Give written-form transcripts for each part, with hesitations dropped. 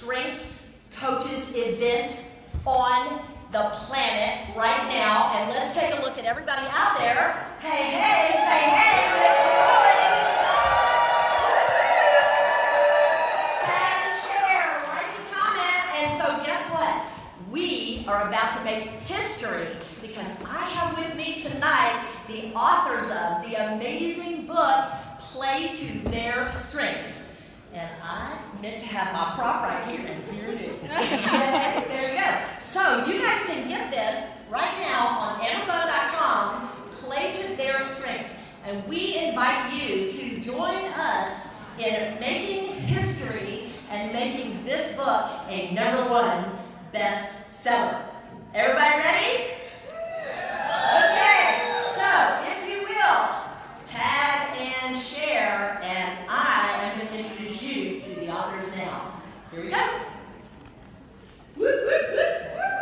strengths coaches event on the planet right now. And let's take a look at everybody out there. Hey, hey, say hey, let's keep going. Tag and share, like and comment. And so guess what? We are about to make history because I have with me tonight the authors of the amazing book, Play to Their Strengths. And I meant to have my prop right here, and here it is. There you go. So you guys can get this right now on Amazon.com, Play to Their Strengths. And we invite you to join us in making history and making this book a #1 bestseller. Everybody ready? Okay, so if you will, tag and share, and I am going to introduce you to the authors now. Here we go. Whoop, whoop, whoop, whoop,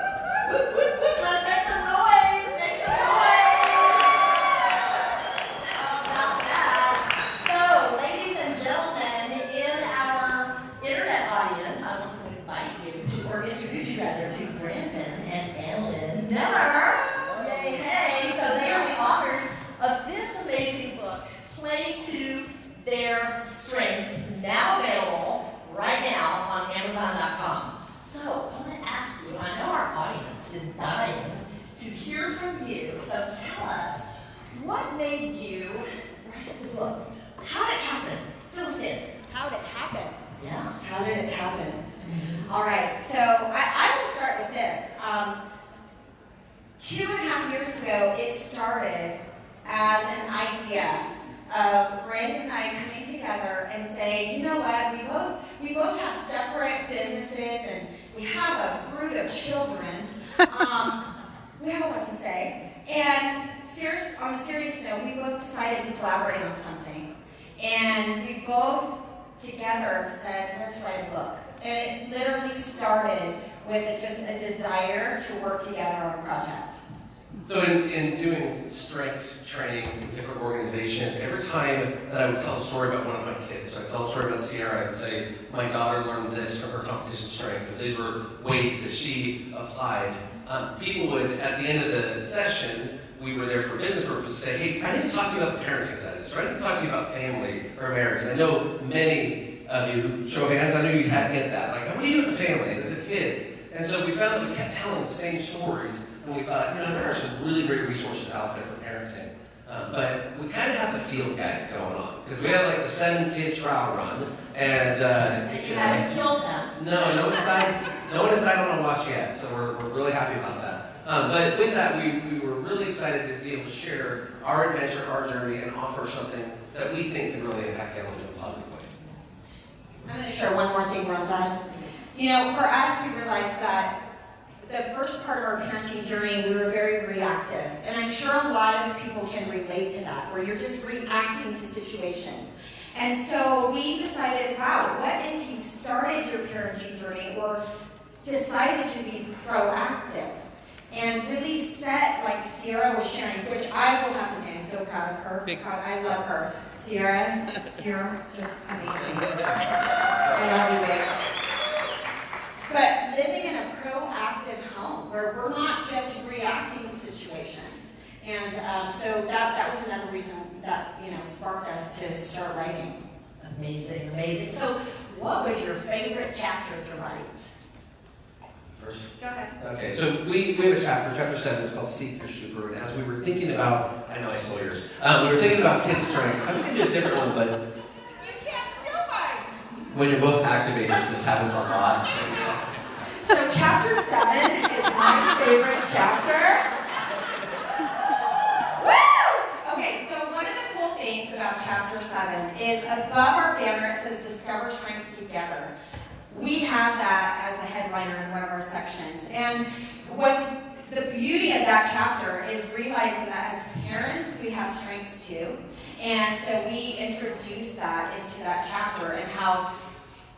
whoop, whoop, whoop. Let's make some noise, make some noise. How about that? So, ladies and gentlemen, in our internet audience, I want to invite you to, or introduce you rather, to Brandon and Analyn Miller. Yay, hey. So they are the authors of this amazing book, Play to Their Strengths, now available right now on Amazon.com. So I want to ask you, I know our audience is dying to hear from you, so tell us, what made you write the book? How did it happen? Fill us in. How did it happen? Yeah. How did it happen? All right, so I will start with this. 2.5 years ago, it started as an idea of Brandon and I coming together and saying, you know what, we both have separate businesses and we have a brood of children. We have a lot to say. And on a serious note, we both decided to collaborate on something. And we both together said, let's write a book. And it literally started with just a desire to work together on a project. So in doing strengths training with different organizations, every time that I would tell a story about one of my kids, so I'd tell a story about Sierra, I'd say, my daughter learned this from her competition strength, and these were ways that she applied. People would, at the end of the session, we were there for business purposes, say, hey, I need to talk to you about the parenting side of this, or I need to talk to you about family or marriage. And I know many of you, show of hands, I know you had get that. Like, what do you do with the family, the kids? And so we found that we kept telling the same stories. And we thought, there are some really great resources out there for parenting. But we kind of have the field guide going on. Because we had like the 7-kid trial run. And you haven't killed them. No one has died on a watch yet. So we're really happy about that. But with that, we were really excited to be able to share our adventure, our journey, and offer something that we think can really impact families in a positive way. I'm going to share one more thing, Rhonda. For us, we realized that the first part of our parenting journey, we were very reactive. And I'm sure a lot of people can relate to that, where you're just reacting to situations. And so we decided, wow, what if you started your parenting journey or decided to be proactive and really set, like Sierra was sharing, which I will have to say, I'm so proud of her. I love her. Sierra, you're just amazing. I love you, babe. But living in a proactive home where we're not just reacting to situations. And so that was another reason that, sparked us to start writing. Amazing, amazing. So what was your favorite chapter to write? First? Go ahead. Okay, so we have a chapter 7, it's called Seek Your Super. And as we were thinking about, I know I stole yours, we were thinking about kids' strengths. I'm going to do a different one, but You can't steal mine! when you're both activators, this happens a lot. So chapter 7 is my favorite chapter. Woo! Okay, so one of the cool things about chapter 7 is above our banner it says Discover Strengths Together. We have that as a headliner in one of our sections. And what's the beauty of that chapter is realizing that as parents we have strengths too. And so we introduced that into that chapter and how,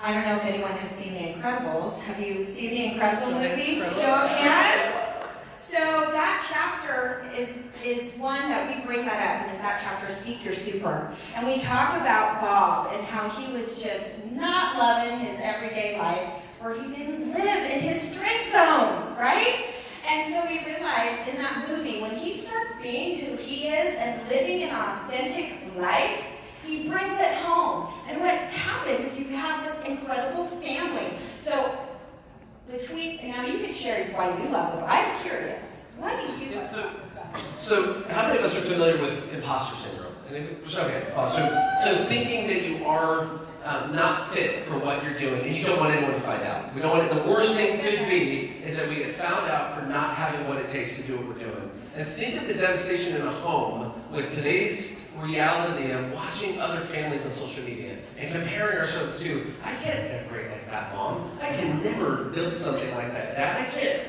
I don't know if anyone has seen The Incredibles. Have you seen The Incredibles movie? Show of hands. So that chapter is one that we bring that up, and in that chapter, Seek Your Super. And we talk about Bob and how he was just not loving his everyday life, or he didn't live in his strength zone, right? And so we realized in that movie, when he starts being who he is and living an authentic life, he brings it home. And what happens is you have this incredible family. So now you can share why you love the book. I'm curious. Why do you love the book? So how many of us are familiar with imposter syndrome? So thinking that you are not fit for what you're doing, and you don't want anyone to find out. We don't want it. The worst thing could be is that we get found out for not having what it takes to do what we're doing. And think of the devastation in a home with today's reality of watching other families on social media and comparing ourselves to, I can't decorate like that, Mom. I can never build something like that, Dad. I can't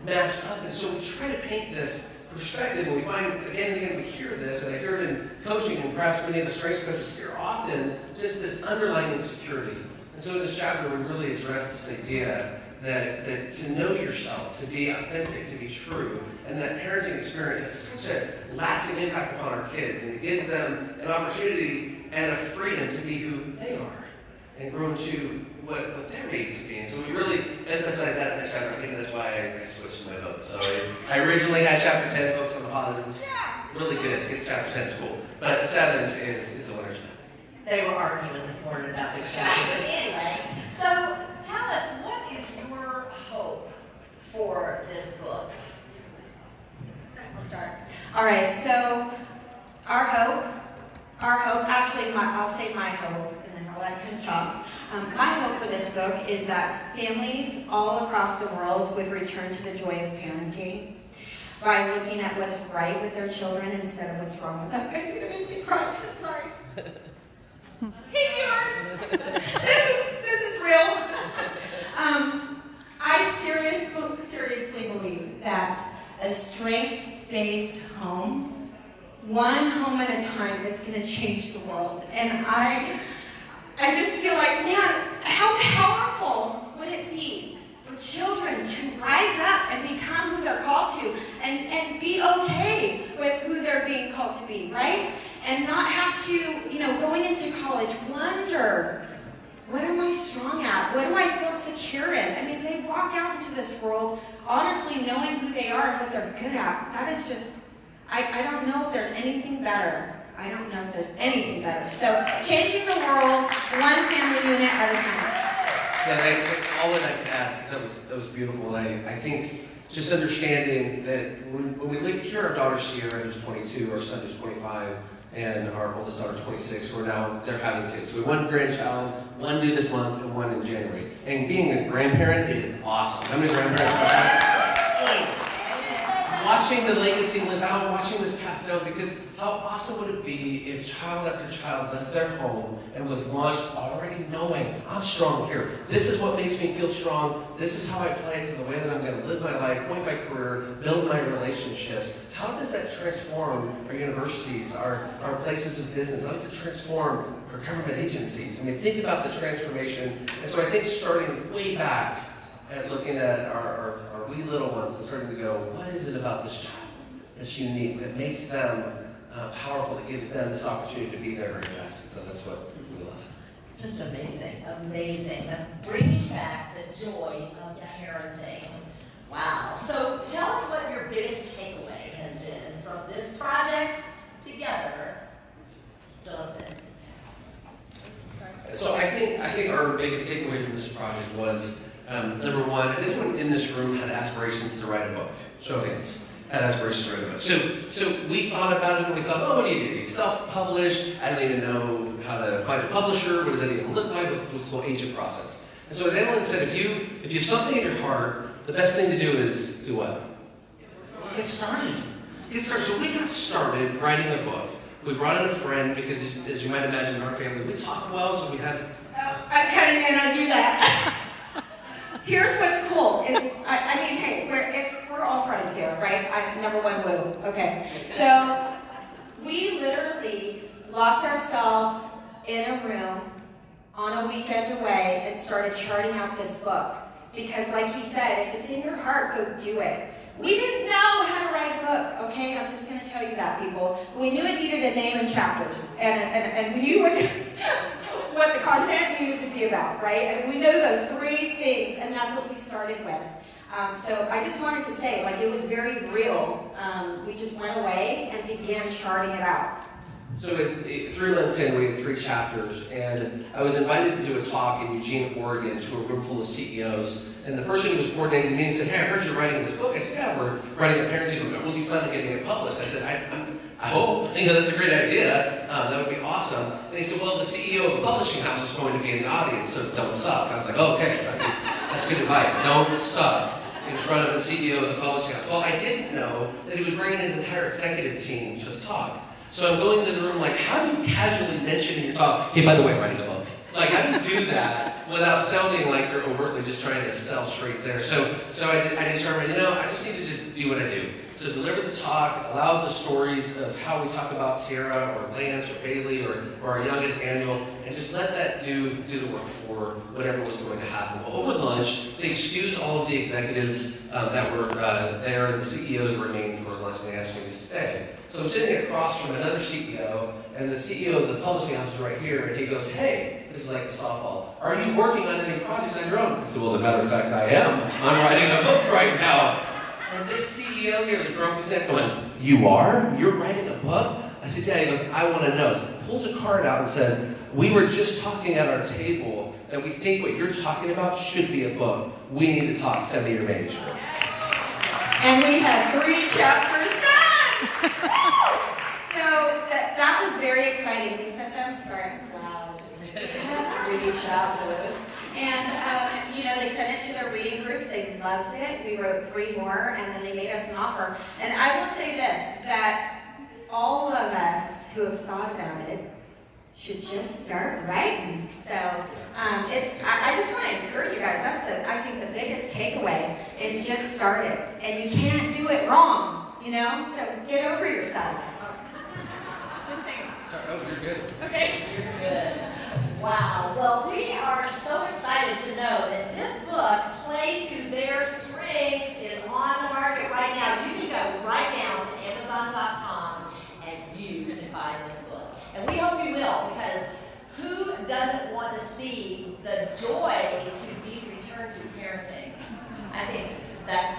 match up. And so we try to paint this perspective, and we find again and again we hear this, and I hear it in coaching, and perhaps many of the strengths coaches hear often, just this underlying insecurity. And so in this chapter, we really address this idea that to know yourself, to be authentic, to be true, and that parenting experience has such a lasting impact upon our kids, and it gives them an opportunity and a freedom to be who they are and grow into what they're made to be. And so we really emphasize that in that chapter. I think that's why I switched my vote. So I originally had chapter 10 focus on the positive. Really good. Get to chapter 10 is cool. But 7 is the winner's name. They were arguing this morning about this chapter. But anyway, so tell us, what is your hope for this book? I'll start. All right, so our hope, actually, I'll say my hope, and then I'll let him talk. My hope for this book is that families all across the world would return to the joy of parenting by looking at what's right with their children instead of what's wrong with them. It's going to make me cry, so sorry. Hey, viewers! this is real. I seriously believe that a strengths-based home, one home at a time, is going to change the world. And I just feel like, man, how powerful would it be for children to rise up and become who they're called to and be okay with who they're being called to be, right? And not have to, going into college, wonder, what am I strong at? What do I feel secure in? I mean, they walk out into this world honestly knowing who they are and what they're good at. That is just, I don't know if there's anything better. I don't know if there's anything better. So, changing the world, one family unit at a time. Yeah, all that I could add, because that was beautiful. And I think just understanding that when we look here, our daughter Sierra, who's 22, our son is 25, and our oldest daughter 26, who are now, they're having kids. So we have one grandchild, one due this month, and one in January. And being a grandparent is awesome. How many grandparents? Watching the legacy live out, watching this pass down, because how awesome would it be if child after child left their home and was launched already knowing, I'm strong here. This is what makes me feel strong. This is how I play it to the way that I'm going to live my life, point my career, build my relationships. How does that transform our universities, our places of business? How does it transform our government agencies? I mean, think about the transformation. And so I think starting way back at looking at our wee little ones and starting to go, what is it about this child that's unique, that makes them powerful, that gives them this opportunity to be their very best? And so that's what we love. Just amazing, amazing. Bringing back the joy of parenting. Wow. So tell us what your biggest takeaway has been from this project together. Dawson. So I think our biggest takeaway from this project was, number one, has anyone in this room had aspirations to write a book? Show of hands. Had aspirations to write a book. So we thought about it and we thought, what do you do? Do you self-publish? I don't even know how to find a publisher. What does that even look like? What's the whole agent process? And so as Analyn said, if you have something in your heart, the best thing to do is do what? Get started. So we got started writing a book. We brought in a friend because, as you might imagine, in our family, we talk well, so we had... I'm cutting in, I do that. Here's what's cool is, hey, we're all friends here, right? Number one, woo. Okay. So we literally locked ourselves in a room on a weekend away and started charting out this book. Because like he said, if it's in your heart, go do it. We didn't know how to write a book, okay? I'm just going to tell you that, people. We knew it needed a name and chapters. And we knew what the content needed to be about, right? I mean, we know those 3 things, and that's what we started with. So I just wanted to say, like, it was very real. We just went away and began charting it out. So 3 months in, we had 3 chapters, and I was invited to do a talk in Eugene, Oregon, to a room full of CEOs. And the person who was coordinating the meeting said, "Hey, I heard you're writing this book." I said, "Yeah, we're writing a parenting book. Will you plan on getting it published?" I said, I hope. That's a great idea. That would be awesome. And he said, "Well, the CEO of the publishing house is going to be in the audience, so don't suck." I was like, "Okay, that's good advice. Don't suck in front of the CEO of the publishing house." Well, I didn't know that he was bringing his entire executive team to the talk. So I'm going into the room like, how do you casually mention in your talk, "Hey, by the way, I'm writing a book"? Like, how do you do that without sounding like you're overtly just trying to sell straight there? So I determined, I just need to just do what I do. So deliver the talk, allow the stories of how we talk about Sierra or Lance or Bailey or our youngest Daniel, and just let that do the work for whatever was going to happen. Well, over lunch, they excused all of the executives that were there, and the CEOs remained for lunch, and they asked me to stay. So I'm sitting across from another CEO, and the CEO of the publishing house is right here, and he goes, "Hey," this is like the softball, "are you working on any projects on your own?" I said, "Well, as a matter of fact, I am. I'm writing a book right now." And this CEO nearly broke his neck going, "You are? You're writing a book?" I said, "Yeah." He goes, "I want to know." So he pulls a card out and says, "We were just talking at our table that we think what you're talking about should be a book. We need to talk. Send me your manuscript." And we had 3 chapters done! So that was very exciting. We sent them, sorry, I'm loud. 3 chapters. And, they sent it to their reading groups. They loved it. We wrote 3 more, and then they made us an offer. And I will say this, that all of us who have thought about it should just start writing. So I just want to encourage you guys. That's I think the biggest takeaway is just start it. And you can't do it wrong, So get over yourself. Just saying. Oh, you're good. Okay. You're good. Wow. Well, we are so excited to know that this book, Play to Their Strengths, is on the market right now. You can go right now to Amazon.com and you can buy this book. And we hope you will, because who doesn't want to see the joy to be returned to parenting? I think that's